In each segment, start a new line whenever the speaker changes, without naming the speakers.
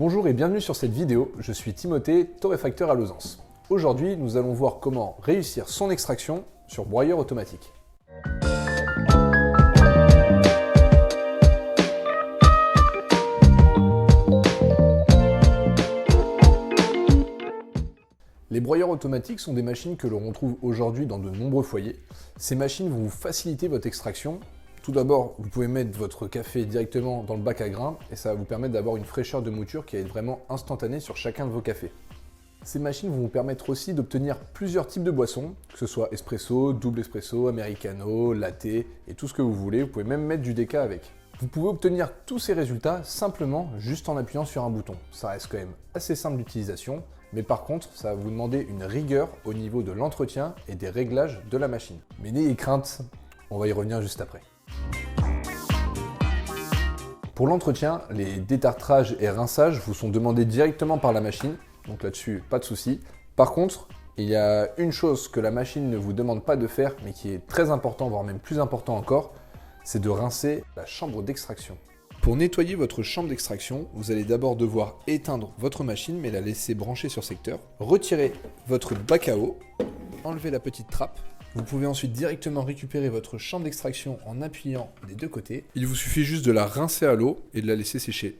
Bonjour et bienvenue sur cette vidéo, je suis Timothée, torréfacteur à Lauzance. Aujourd'hui, nous allons voir comment réussir son extraction sur broyeur automatique. Les broyeurs automatiques sont des machines que l'on retrouve aujourd'hui dans de nombreux foyers. Ces machines vont vous faciliter votre extraction. Tout d'abord, vous pouvez mettre votre café directement dans le bac à grains et ça va vous permettre d'avoir une fraîcheur de mouture qui va être vraiment instantanée sur chacun de vos cafés. Ces machines vont vous permettre aussi d'obtenir plusieurs types de boissons, que ce soit espresso, double espresso, americano, latte et tout ce que vous voulez. Vous pouvez même mettre du déca avec. Vous pouvez obtenir tous ces résultats simplement juste en appuyant sur un bouton. Ça reste quand même assez simple d'utilisation, mais par contre, ça va vous demander une rigueur au niveau de l'entretien et des réglages de la machine. Mais n'ayez crainte, on va y revenir juste après. Pour l'entretien, les détartrages et rinçages vous sont demandés directement par la machine, donc là-dessus, pas de souci. Par contre, il y a une chose que la machine ne vous demande pas de faire, mais qui est très important, voire même plus important encore, c'est de rincer la chambre d'extraction. Pour nettoyer votre chambre d'extraction, vous allez d'abord devoir éteindre votre machine, mais la laisser brancher sur secteur, retirer votre bac à eau, enlever la petite trappe. Vous pouvez ensuite directement récupérer votre chambre d'extraction en appuyant des deux côtés. Il vous suffit juste de la rincer à l'eau et de la laisser sécher.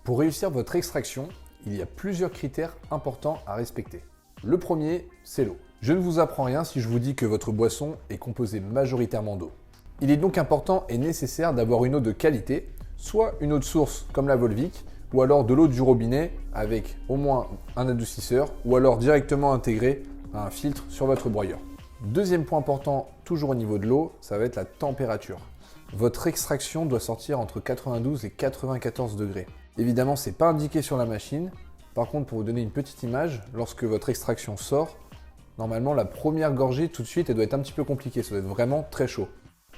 Pour réussir votre extraction, il y a plusieurs critères importants à respecter. Le premier, c'est l'eau. Je ne vous apprends rien si je vous dis que votre boisson est composée majoritairement d'eau. Il est donc important et nécessaire d'avoir une eau de qualité, soit une eau de source comme la Volvic, ou alors de l'eau du robinet avec au moins un adoucisseur, ou alors directement intégré à un filtre sur votre broyeur. Deuxième point important, toujours au niveau de l'eau, ça va être la température. Votre extraction doit sortir entre 92 et 94 degrés. Évidemment, ce n'est pas indiqué sur la machine. Par contre, pour vous donner une petite image, lorsque votre extraction sort, normalement la première gorgée tout de suite, elle doit être un petit peu compliquée, ça doit être vraiment très chaud.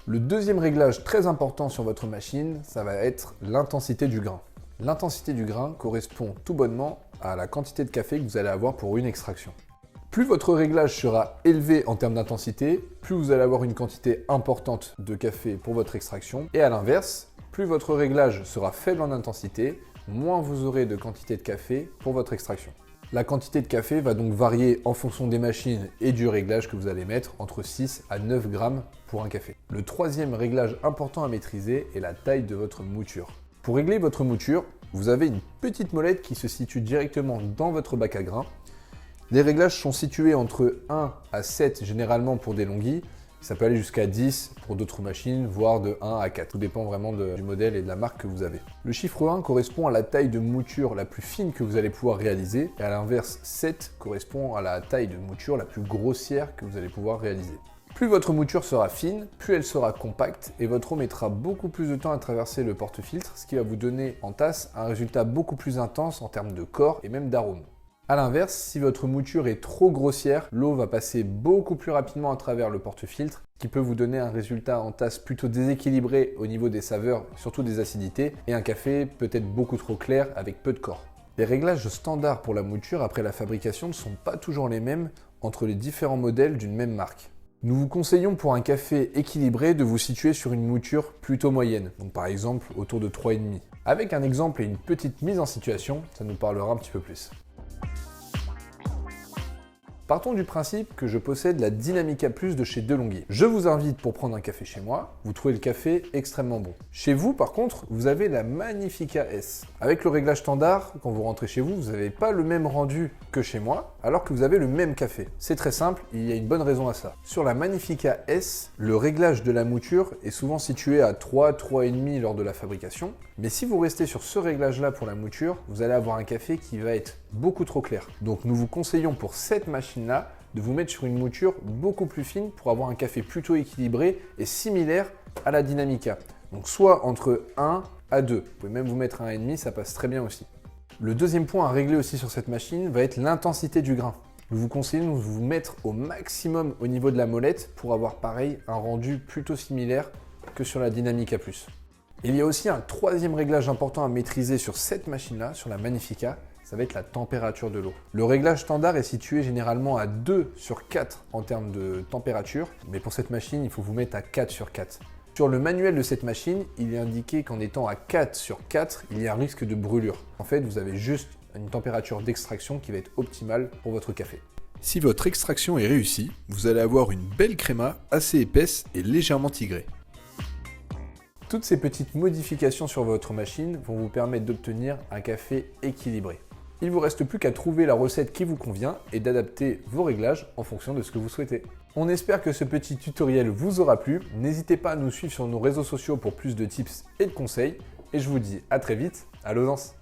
Le deuxième réglage très important sur votre machine, ça va être l'intensité du grain. L'intensité du grain correspond tout bonnement à la quantité de café que vous allez avoir pour une extraction. Plus votre réglage sera élevé en termes d'intensité, plus vous allez avoir une quantité importante de café pour votre extraction. Et à l'inverse, plus votre réglage sera faible en intensité, moins vous aurez de quantité de café pour votre extraction. La quantité de café va donc varier en fonction des machines et du réglage que vous allez mettre, entre 6 à 9 grammes pour un café. Le troisième réglage important à maîtriser est la taille de votre mouture. Pour régler votre mouture, vous avez une petite molette qui se situe directement dans votre bac à grains. Les réglages sont situés entre 1 à 7 généralement pour des longuilles. Ça peut aller jusqu'à 10 pour d'autres machines, voire de 1 à 4. Tout dépend vraiment du modèle et de la marque que vous avez. Le chiffre 1 correspond à la taille de mouture la plus fine que vous allez pouvoir réaliser. Et à l'inverse, 7 correspond à la taille de mouture la plus grossière que vous allez pouvoir réaliser. Plus votre mouture sera fine, plus elle sera compacte et votre eau mettra beaucoup plus de temps à traverser le porte-filtre, ce qui va vous donner en tasse un résultat beaucoup plus intense en termes de corps et même d'arôme. A l'inverse, si votre mouture est trop grossière, l'eau va passer beaucoup plus rapidement à travers le porte-filtre, qui peut vous donner un résultat en tasse plutôt déséquilibré au niveau des saveurs, surtout des acidités, et un café peut-être beaucoup trop clair avec peu de corps. Les réglages standards pour la mouture après la fabrication ne sont pas toujours les mêmes entre les différents modèles d'une même marque. Nous vous conseillons pour un café équilibré de vous situer sur une mouture plutôt moyenne, donc par exemple autour de 3,5. Avec un exemple et une petite mise en situation, ça nous parlera un petit peu plus. Partons du principe que je possède la Dynamica Plus de chez De'Longhi. Je vous invite pour prendre un café chez moi, vous trouvez le café extrêmement bon. Chez vous, par contre, vous avez la Magnifica S. Avec le réglage standard, quand vous rentrez chez vous, vous n'avez pas le même rendu que chez moi, alors que vous avez le même café. C'est très simple, il y a une bonne raison à ça. Sur la Magnifica S, le réglage de la mouture est souvent situé à 3, 3,5 lors de la fabrication. Mais si vous restez sur ce réglage-là pour la mouture, vous allez avoir un café qui va être beaucoup trop clair. Donc nous vous conseillons pour cette machine-là de vous mettre sur une mouture beaucoup plus fine pour avoir un café plutôt équilibré et similaire à la Dynamica. Donc soit entre 1 à 2. Vous pouvez même vous mettre à 1,5, ça passe très bien aussi. Le deuxième point à régler aussi sur cette machine va être l'intensité du grain. Nous vous conseillons de vous mettre au maximum au niveau de la molette pour avoir pareil un rendu plutôt similaire que sur la Dynamica Plus. Il y a aussi un troisième réglage important à maîtriser sur cette machine-là, sur la Magnifica, ça va être la température de l'eau. Le réglage standard est situé généralement à 2 sur 4 en termes de température, mais pour cette machine, il faut vous mettre à 4 sur 4. Sur le manuel de cette machine, il est indiqué qu'en étant à 4 sur 4, il y a un risque de brûlure. En fait, vous avez juste une température d'extraction qui va être optimale pour votre café. Si votre extraction est réussie, vous allez avoir une belle créma assez épaisse et légèrement tigrée. Toutes ces petites modifications sur votre machine vont vous permettre d'obtenir un café équilibré. Il ne vous reste plus qu'à trouver la recette qui vous convient et d'adapter vos réglages en fonction de ce que vous souhaitez. On espère que ce petit tutoriel vous aura plu. N'hésitez pas à nous suivre sur nos réseaux sociaux pour plus de tips et de conseils. Et je vous dis à très vite, à Lausanne.